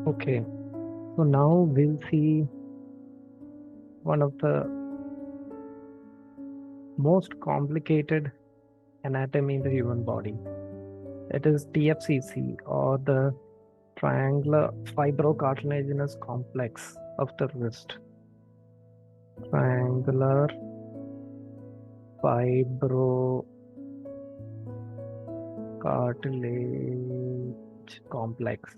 Okay, so now we'll see one of the most complicated anatomy in the human body. It is TFCC, or the triangular fibro-cartilaginous complex of the wrist. Triangular fibro-cartilage complex.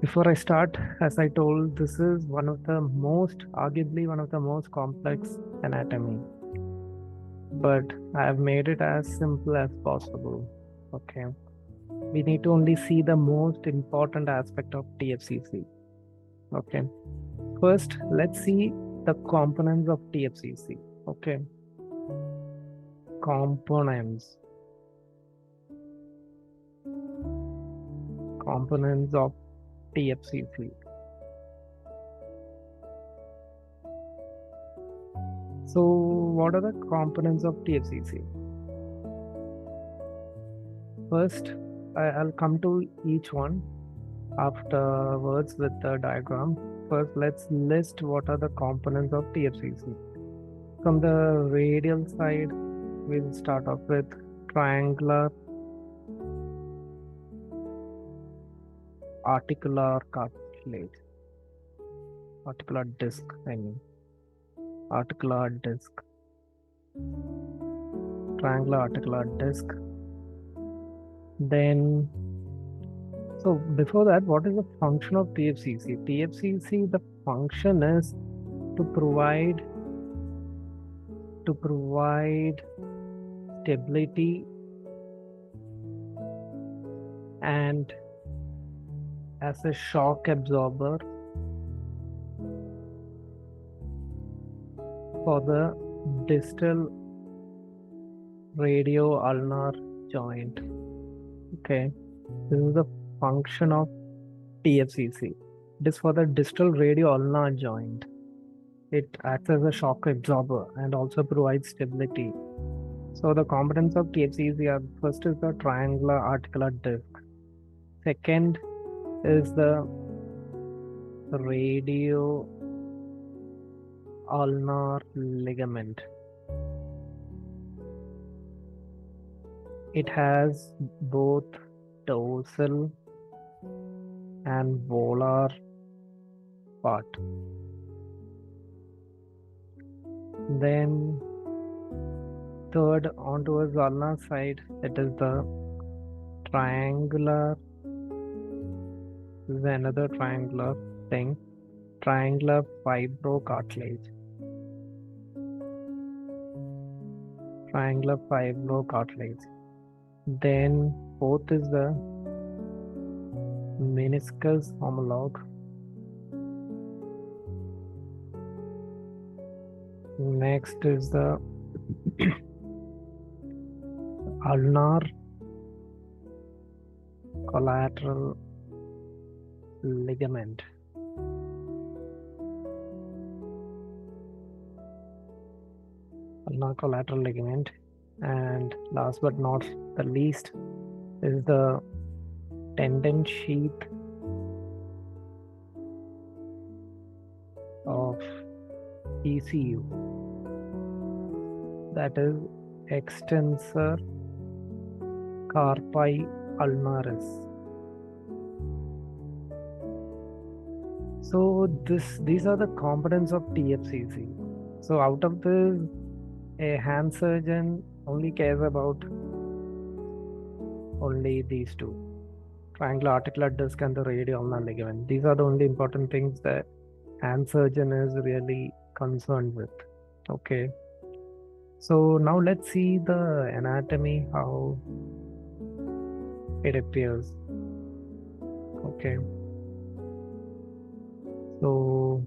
Before I start, as I told, this is arguably one of the most complex anatomy, but I have made it as simple as possible. Okay. We need to only see the most important aspect of TFCC. Okay. First, let's see the components of TFCC. Okay. Components. Components of TFCC. So, what are the components of TFCC? First, I'll come to each one afterwards with the diagram. First, let's list what are the components of TFCC. From the radial side, we'll start off with triangular articular cartilage. Articular disc, articular disc. Triangular articular disc. Then, so before that, what is the function of TFCC? TFCC, the function is to provide stability and as a shock absorber for the distal radio-ulnar joint. Okay, this is the function of TFCC. It is for the distal radio-ulnar joint. It acts as a shock absorber and also provides stability. So the components of TFCC are: first is the triangular articular disc. Second is the radio-ulnar ligament. It has both dorsal and volar part. Then third, on towards the ulnar side, it is the triangular. This is another triangular thing. Triangular fibro-cartilage. Triangular fibro-cartilage. Then fourth is the meniscus homologue. Next is the ulnar collateral ligament. Ulnar collateral ligament. And last but not the least is the tendon sheath of ECU. That is extensor carpi ulnaris. So these are the components of TFCC. So out of this, a hand surgeon only cares about only these two: triangular articular disc and the radio-ulnar ligament. These are the only important things that hand surgeon is really concerned with. Okay. So now let's see the anatomy, how it appears. Okay. So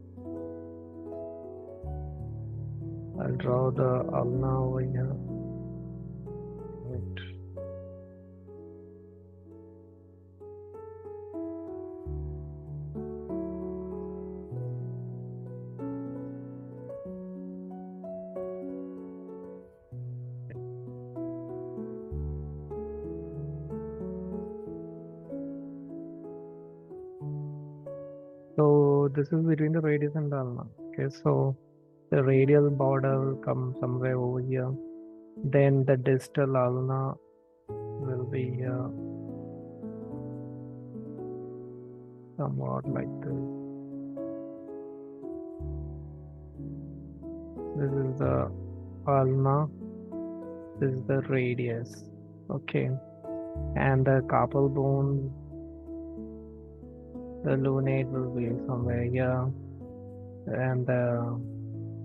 I'll draw the ulna over here. Right. So this is between the radius and the ulna. Okay, so the radial border will come somewhere over here. Then the distal ulna will be here, somewhat like this. This is the ulna. This is the radius. Okay, and the carpal bone, the lunate will be somewhere here, and the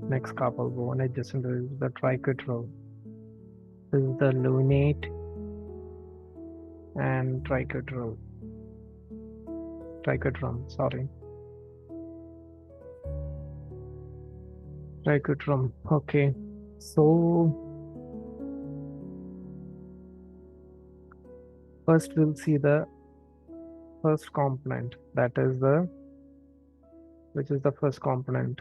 next carpal bone adjacent is the triquetral. This is the lunate and triquetral. Triquetrum, sorry. Triquetrum. Okay, so first we'll see the first component, that is which is the first component?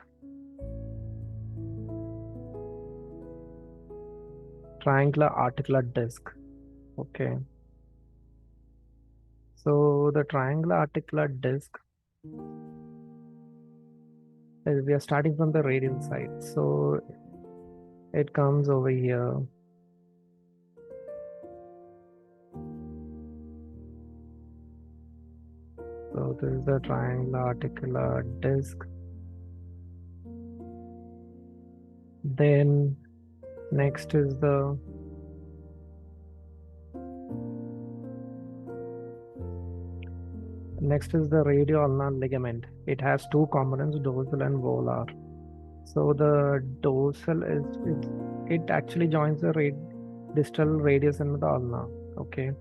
Triangular articular disc. Okay, so the triangular articular disc, we are starting from the radial side, so it comes over here. So this is the triangular articular disc. Then next is the radioulnar ligament. It has two components, dorsal and volar. So the dorsal it actually joins the distal radius and the ulna. Okay,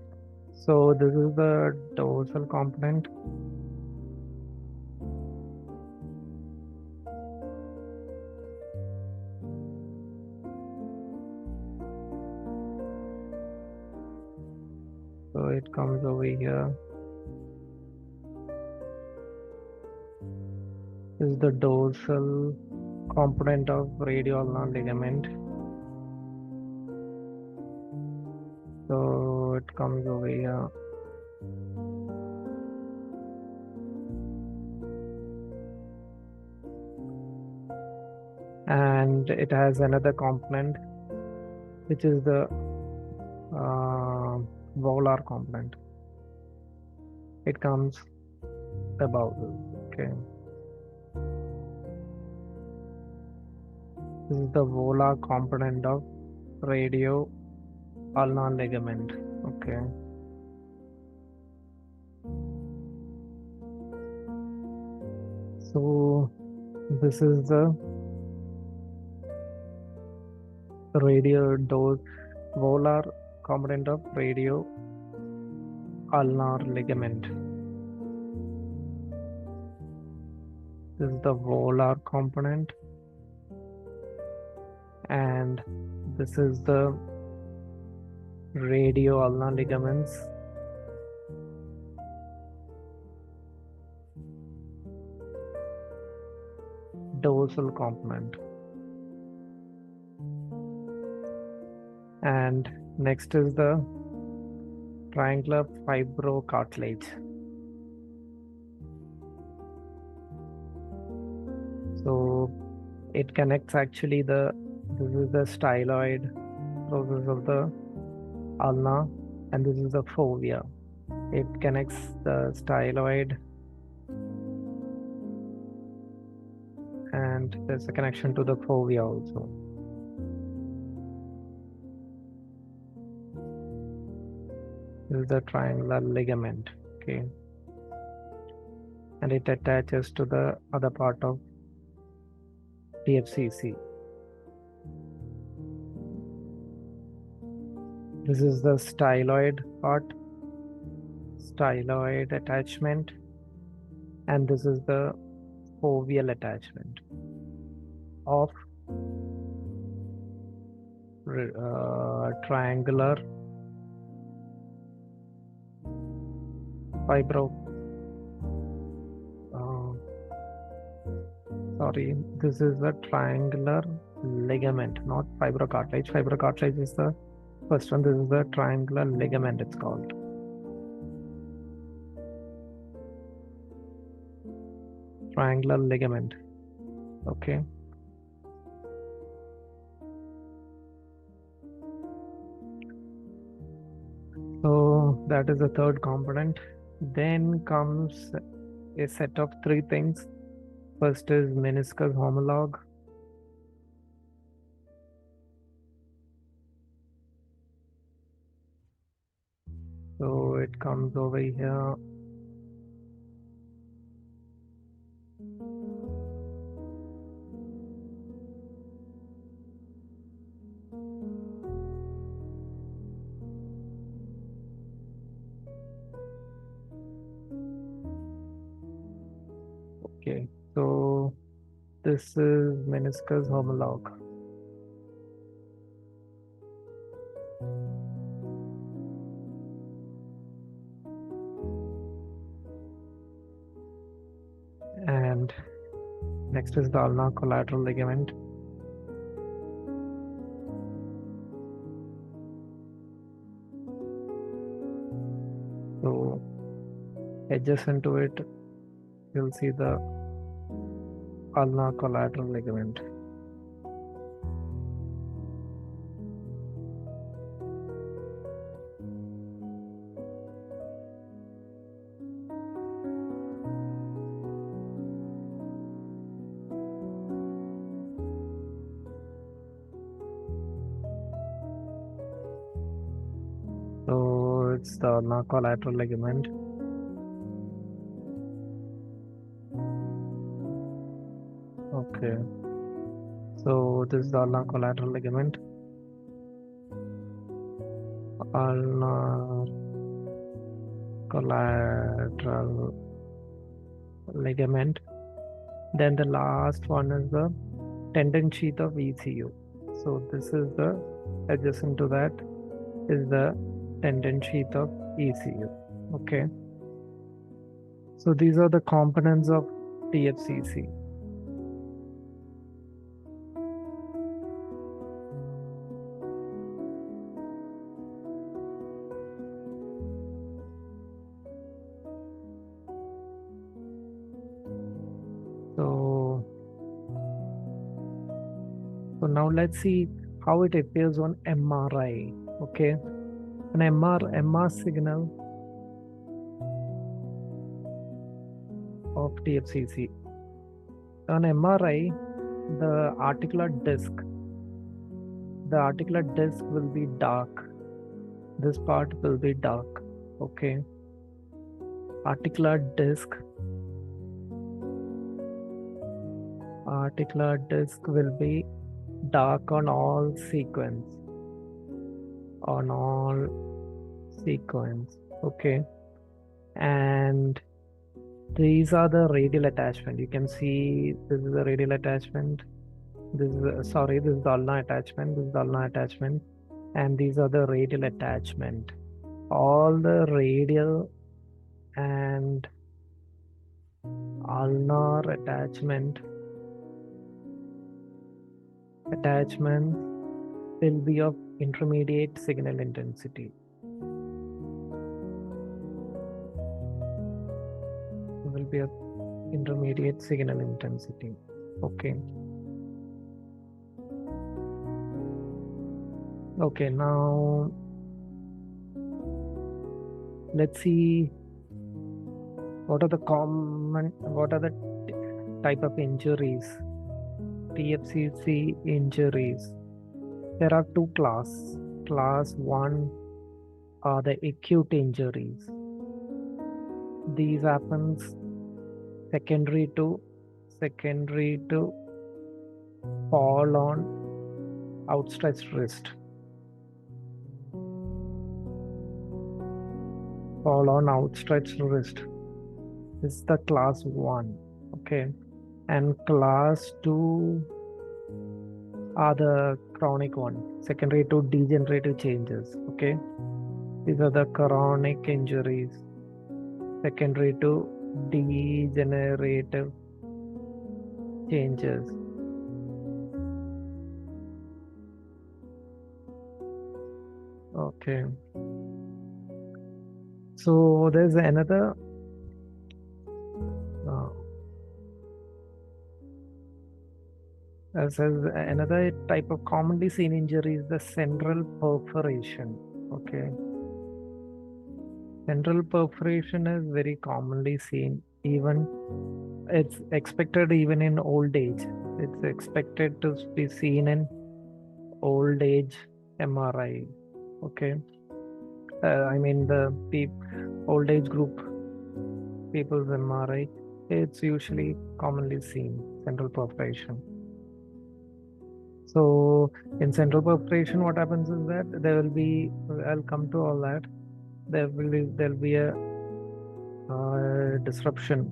so this is the dorsal component. So it comes over here. This is the dorsal component of radioulnar ligament. So it comes over here. And it has another component, which is the volar component. It comes above this. Okay. This is the volar component of radioulnar ligament. Okay. So this is the volar component of radioulnar ligament. This is the volar component, and this is the radioulnar ligaments. Dorsal component. And next is the triangular fibro-cartilage. So it connects actually this is the styloid process of the ulna, and this is the fovea. It connects the styloid, and there's a connection to the fovea also. This is the triangular ligament. Okay, and it attaches to the other part of TFCC. This is the styloid part, styloid attachment, and this is the foveal attachment of triangular this is the triangular ligament, not fibrocartilage. Fibrocartilage is the first one. This is the triangular ligament, it's called. triangular ligament. Okay. So that is the third component. Then comes a set of three things. First is meniscus homologue. So it comes over here. Okay, so this is meniscus homologue. And next is the ulnar collateral ligament. So adjacent to it, you'll see the ulnar collateral ligament. So it's the ulnar collateral ligament. Okay. So this is the ulnar collateral ligament. Ulnar collateral ligament. Then the last one is the tendon sheath of ECU. So this is the adjacent to that is the tendon sheath of ECU. Okay. So these are the components of TFCC. So now let's see how it appears on MRI. Okay, an MR signal of TFCC. On MRI, the articular disc will be dark. This part will be dark. Okay, articular disc will be dark on all sequence. Okay, and these are the radial attachment. You can see this is the radial attachment. This is this is the ulnar attachment. This is the ulnar attachment, and these are the radial attachment. All the radial and ulnar attachment will be of intermediate signal intensity. Will be of intermediate signal intensity. Okay. Okay, now let's see what are the type of injuries, TFCC injuries. There are two classes. Class 1 are the acute injuries. These happens secondary to fall on outstretched wrist. Fall on outstretched wrist. This is the class 1. Okay. And class 2 are the chronic one, secondary to degenerative changes. Okay. These are the chronic injuries, secondary to degenerative changes. Okay. So there's another Says another type of commonly seen injury is the central perforation. Okay. Central perforation is very commonly seen. Even it's expected even in old age. It's expected to be seen in old age MRI. Okay. I mean the old age group people's MRI. It's usually commonly seen central perforation. So in central perforation, what happens is that there will be, I'll come to all that. There'll be a disruption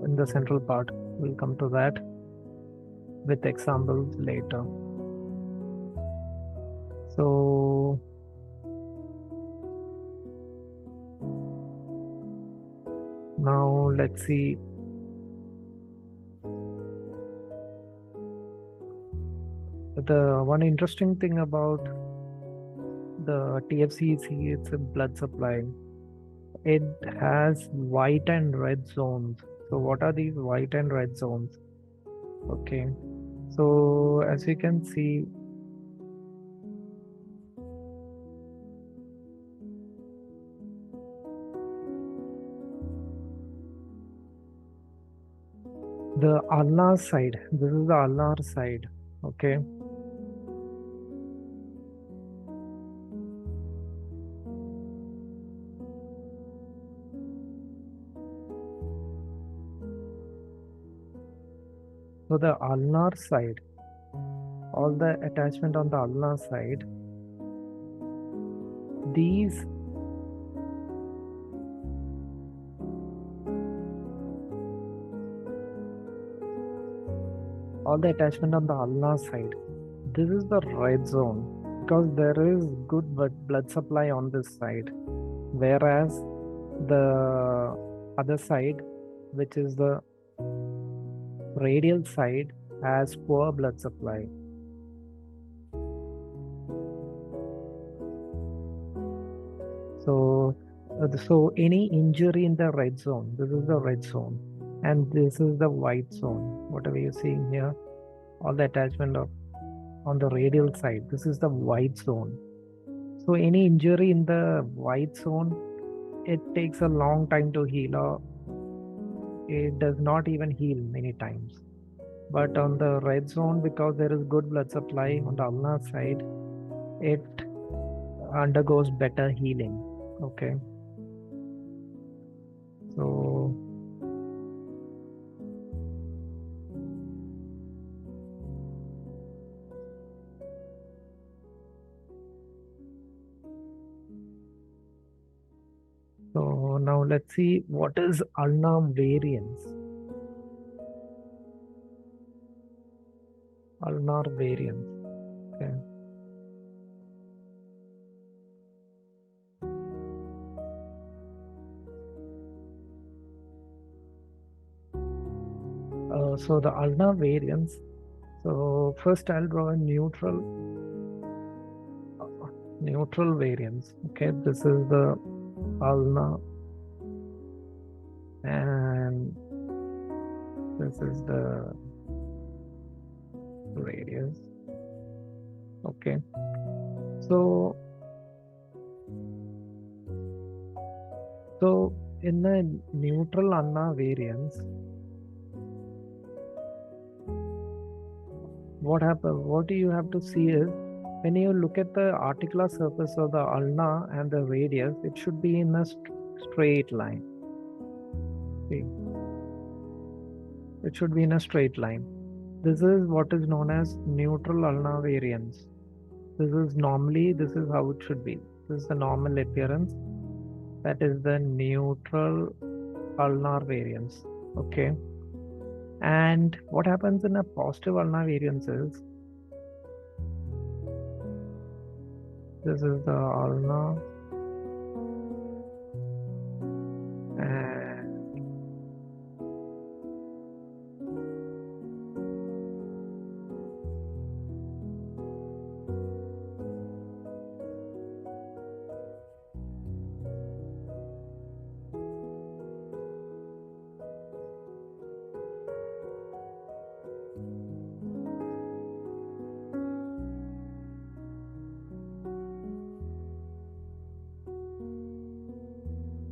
in the central part. We'll come to that with examples later. So now let's see. The one interesting thing about the TFCC, it's a blood supply. It has white and red zones. So what are these white and red zones? Okay. So as you can see, the ulnar side, this is the ulnar side. Okay. So the ulnar side, all the attachment on the ulnar side, these all the attachment on the ulnar side, this is the red zone because there is good blood supply on this side, whereas the other side, which is the radial side, has poor blood supply. So any injury in the red zone, this is the red zone, and this is the white zone. Whatever you're seeing here, all the attachment of on the radial side, this is the white zone. So any injury in the white zone, it takes a long time to heal, or it does not even heal many times. But on the red zone, because there is good blood supply on the ulnar side, it undergoes better healing. Okay. So now let's see what is ulnar variance. Ulnar variance. Okay. So the ulnar variance. So first I'll draw a neutral variance. Okay, this is the ulnar and this is the radius. Okay, so in the neutral ulnar variance, what you have to see is when you look at the articular surface of the ulna and the radius, it should be in a straight line. See, it should be in a straight line. This is what is known as neutral ulnar variance. This is how it should be. This is the normal appearance. That is the neutral ulnar variance. Okay. And what happens in a positive ulnar variance is this is the ulnar and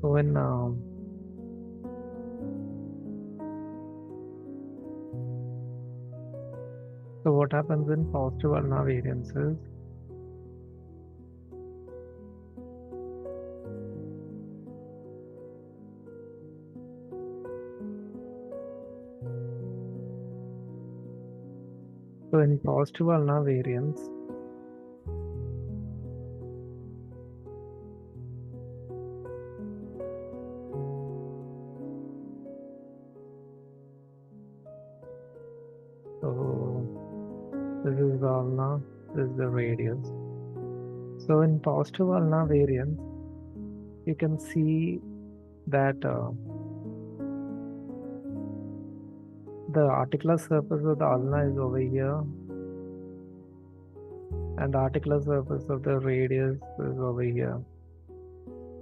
So in so what happens in positive ulnar variances? So in positive ulnar variance, so this is the ulna, this is the radius. So in positive ulnar variance, you can see that the articular surface of the ulna is over here, and the articular surface of the radius is over here.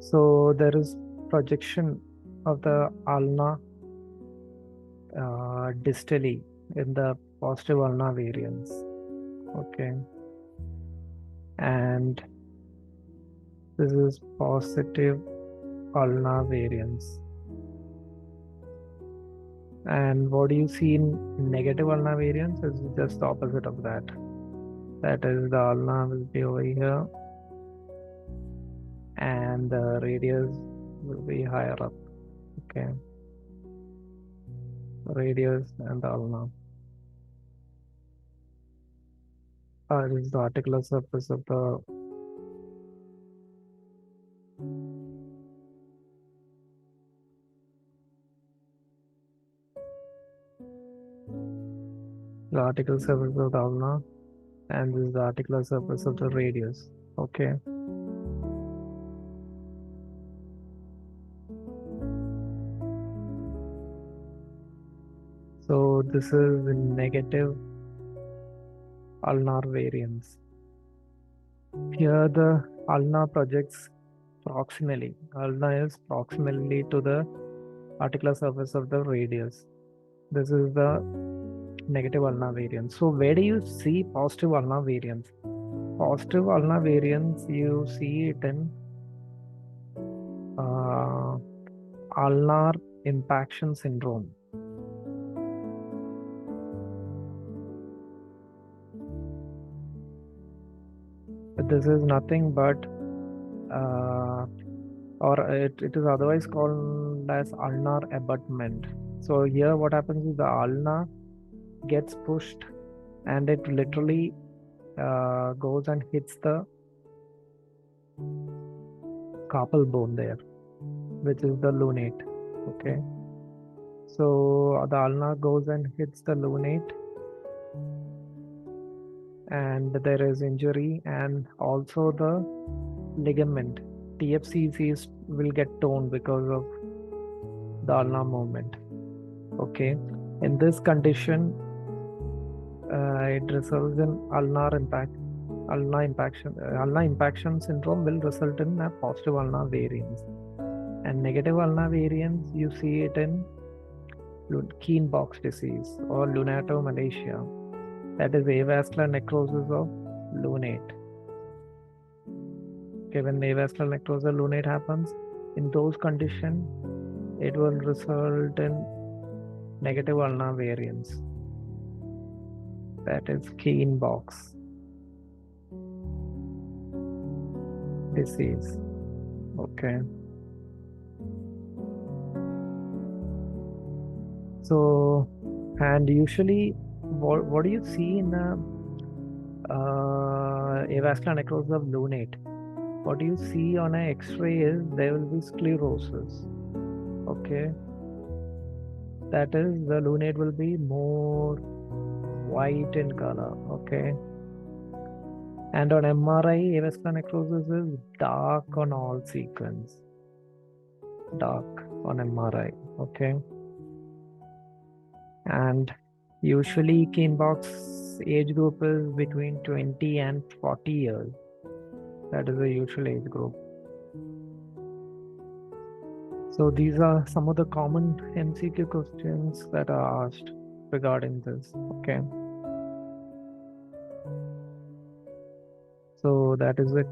So there is projection of the ulna distally in the positive ulnar variance. Okay, and this is positive ulnar variance. And what do you see in negative ulnar variance is just the opposite of that. That is, the ulna will be over here and the radius will be higher up. Okay, radius and the ulna. This is the articular surface of the articular surface of the ulna, and this is the articular surface of the radius. Okay. So this is negative ulnar variance. Here the ulna projects proximally. Ulna is proximally to the articular surface of the radius. This is the negative ulnar variance. So where do you see positive ulnar variance? Positive ulnar variance, you see it in ulnar impaction syndrome. This is nothing but it is otherwise called as ulnar abutment. So here what happens is the ulna gets pushed and it literally goes and hits the carpal bone there, which is the lunate. Okay, so the ulna goes and hits the lunate and there is injury, and also the ligament TFCC will get torn because of the ulnar movement. Okay, in this condition it results in ulnar impaction syndrome will result in a positive ulnar variance, and negative ulnar variance you see it in Keen box disease or lunatomalacia, that is avascular necrosis of lunate. Okay, when avascular necrosis of lunate happens, in those conditions, it will result in negative ulnar variance. That is Keen box disease. Okay. So, and usually, what do you see in avascular necrosis of lunate? What you see on an X-ray is there will be sclerosis. Okay, that is, the lunate will be more white in color. Okay, and on MRI, avascular necrosis is dark on all sequence. Dark on MRI. Okay, and usually Keen box age group is between 20 and 40 years. That is the usual age group. So these are some of the common MCQ questions that are asked regarding this. Okay. So that is it.